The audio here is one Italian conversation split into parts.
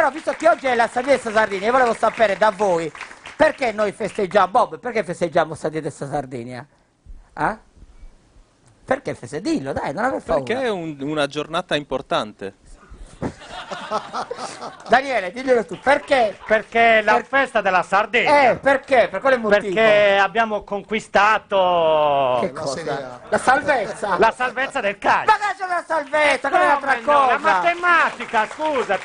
Però visto che oggi è la Sardegna di Sardegna, io volevo sapere da voi perché noi festeggiamo, Bob, perché festeggiamo Sardegna di Sardegna? Eh? Perché dillo, dai, non aver paura. Perché è una giornata importante. Daniele, diglielo tu, perché? Perché è la festa della Sardegna. Perché? Per quale motivo? Perché abbiamo conquistato Che cosa? La salvezza? la salvezza del calcio. Ma che c'è la salvezza? Quella è un'altra Come no? cosa. La matematica, scusa.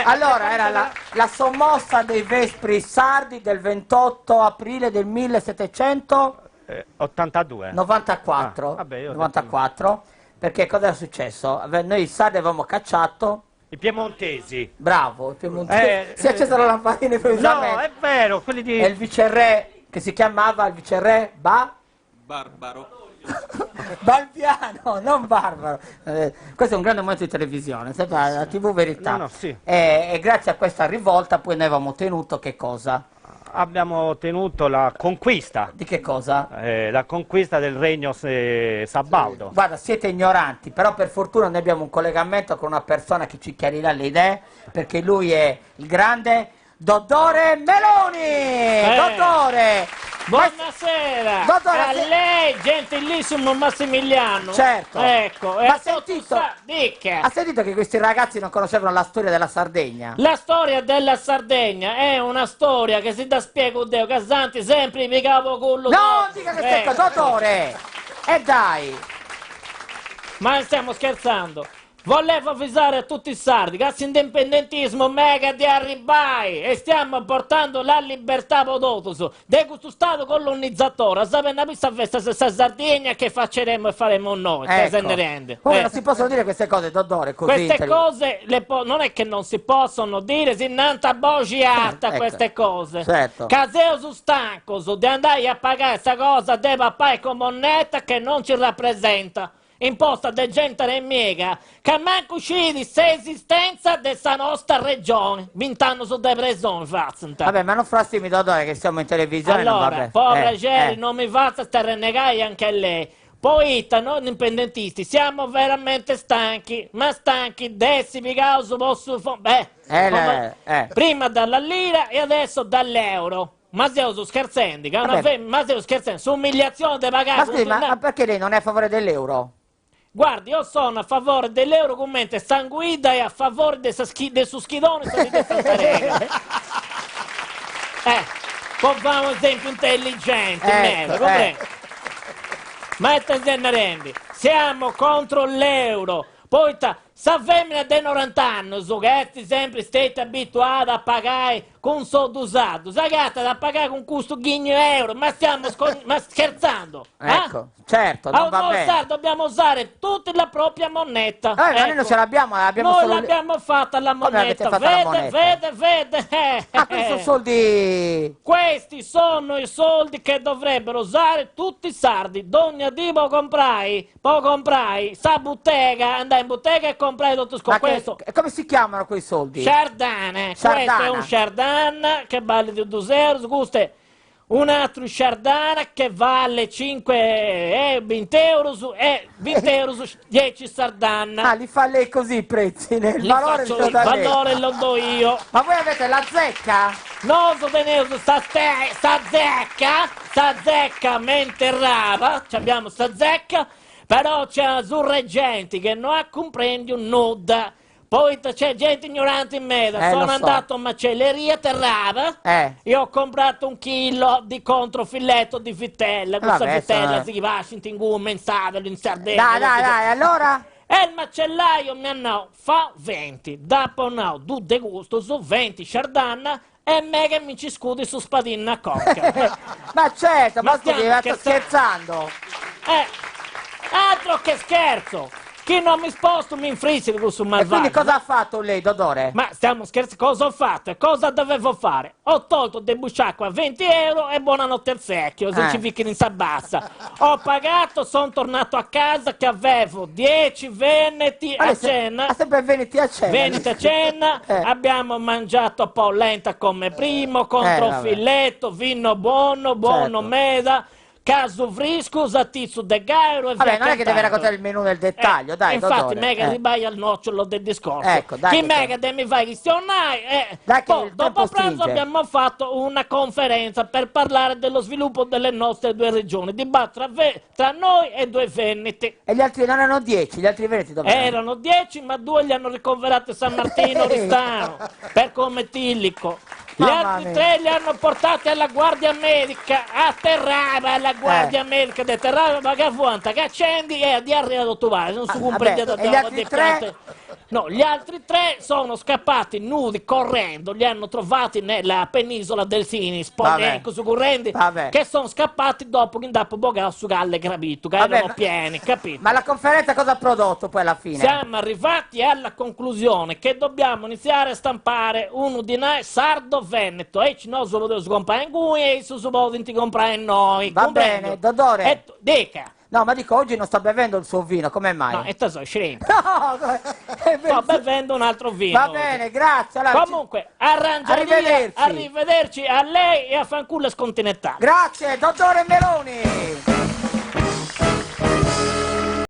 Allora, era la sommossa dei Vespri sardi del 28 aprile del 1794. 82. Vabbè, io ho 94. Perché cosa era successo? Noi i sardi avevamo cacciato. I piemontesi. Bravo, i piemontesi. Si è accesa la lampadina improvvisamente. No, è vero, quelli di... E il viceré, che si chiamava il viceré Barbaro. Balbiano, non Barbaro. Questo è un grande momento di televisione, sempre la TV Verità. No, sì. E grazie a questa rivolta poi noi avevamo ottenuto che cosa? Abbiamo ottenuto la conquista. Di che cosa? La conquista del regno sabaudo. Guarda, siete ignoranti, però per fortuna noi abbiamo un collegamento con una persona che ci chiarirà le idee, perché lui è il grande Dottore Meloni! Dottore! Buonasera! Dottore, a lei, gentilissimo Massimiliano! Certo! Ecco, Ma sentito? Dica! Ha sentito che questi ragazzi non conoscevano la storia della Sardegna? La storia della Sardegna è una storia che si da spiego Deo Casanti sempre mi capo cullo. No, dica che stai dottore! E dai! Ma stiamo scherzando! Volevo avvisare a tutti i sardi che l'indipendentismo mega di arribai e stiamo portando la libertà podotoso di questo stato colonizzatore. Sapete una festa se Sardegna che facceremo e faremo noi, che se ne rende. Come non si possono dire queste cose, dottore, così? Queste cose non è che non si possono dire, si innanta bociata queste cose. Certo. Caseo su stanco di andare a pagare questa cosa de papà e comunetta che non ci rappresenta. Imposta de gente miega che manco usciti se esistenza de sa nostra regione. 20 anni su depressione, fazzanta. Vabbè, ma non frastimi, dottore, che siamo in televisione. Allora, povera Geri, non mi faccia stenrenegare anche lei. Poi, noi indipendentisti, siamo veramente stanchi, ma stanchi dessi picao su vostro prima dalla lira e adesso dall'euro. Ma stiamo scherzando, ma stiamo scherzando, su umiliazione di pagare. Ma scusi, ma perché lei non è a favore dell'euro? Guardi, io sono a favore dell'euro con mente sanguida e a favore dei suoi schidoni di poi fare un esempio intelligente, ma te ne rendi? Siamo contro l'euro. Poi sa femmina dei 90 anni, che sempre state abituati a pagare con soldo usato, sa gatta da pagare con questo ghigno euro, ma stiamo scherzando? Ecco, certo, non va bene. Dobbiamo usare tutta la propria moneta. Ma noi non ce l'abbiamo, noi l'abbiamo fatta la moneta. Vede. Questi sono soldi... Questi sono i soldi che dovrebbero usare tutti i sardi. Dogna di può comprai, sa bottega, andai in bottega e comprai tutto questo. Come si chiamano quei soldi? Sciardane. Questo è un Sciardana che vale di 2 euro, questo un altro Sciardana che vale 20 euro su 10 Sardana. Ah, li fa lei così i prezzi, il valore il valore lo do io. Ma voi avete la zecca? No, so tenevo sta zecca mente rapa, abbiamo sta zecca, però c'è surreggenti che non comprendono nulla. Poi c'è gente ignorante in mezzo, sono andato a macelleria Terrava, io ho comprato 1 chilo di controfiletto di vitella, questa vitella si va in Tingù, in Savelo, in Sardegna. Dai, allora? E il macellaio mi hanno fa 20, dopo no, du de gusto su 20 Sciardanna e me che mi ci scudi su spadina a cocca. Ma certo, ma scusi, sto scherzando. Altro che scherzo! Chi non mi sposto mi infrissi di questo malvagio. E quindi cosa ha fatto lei, dottore? Ma stiamo scherzando, cosa ho fatto e cosa dovevo fare? Ho tolto del busciacqua a 20 euro e buonanotte al secchio, se ci ficchi in sabassa. Ho pagato, sono tornato a casa che avevo 10 veneti a cena. Ha sempre veneti a cena. Veneti a cena, abbiamo mangiato polenta come primo, controfiletto, vino buono, meda. caso Vrisco, Zatizzo De Gairo e Vabbè, via non è che deve cantando. raccontare il menù nel dettaglio, dai, Infatti, Dodone. mega ribai al nocciolo del discorso. Ecco, dai, Chi che mega mi fai questionare? Dai, che Poi, il tempo dopo pranzo stringe. abbiamo fatto una conferenza per parlare dello sviluppo delle nostre due regioni, dibattito tra noi e due Veneti. E gli altri non erano 10, gli altri veneti dove erano? Erano 10, ma 2 li hanno riconverati a San Martino Oristano per come Tillico. Gli Mamma altri mia. 3 li hanno portati alla Guardia Medica, a Terrava, alla Guardia Medica di Terrava, ma che vuonta, che accendi e di arriva da trovare, non si comprende da vabbè, e gli altri dove tre? No, gli altri 3 sono scappati nudi, correndo, li hanno trovati nella penisola del Sinis, Vabbè. su correnti, Vabbè. che sono scappati dopo Boga su Galle Grabito, che Vabbè, erano ma- pieni, capito? Ma la conferenza cosa ha prodotto poi alla fine? Siamo arrivati alla conclusione che dobbiamo iniziare a stampare uno di noi sardo-veneto e ci non solo devo comprare in cui e su subito ti comprare noi. Va comprendo? bene, Dodore. E dica. No, ma dico, oggi non sto bevendo il suo vino, come mai? No, e te so, shrimp. No, Sto bevendo un altro vino. Va bene, grazie. Allora, Comunque, arrangeria, Arrivederci. arrivederci a lei e a fanculo scontinentale. Grazie, Dottore Meloni.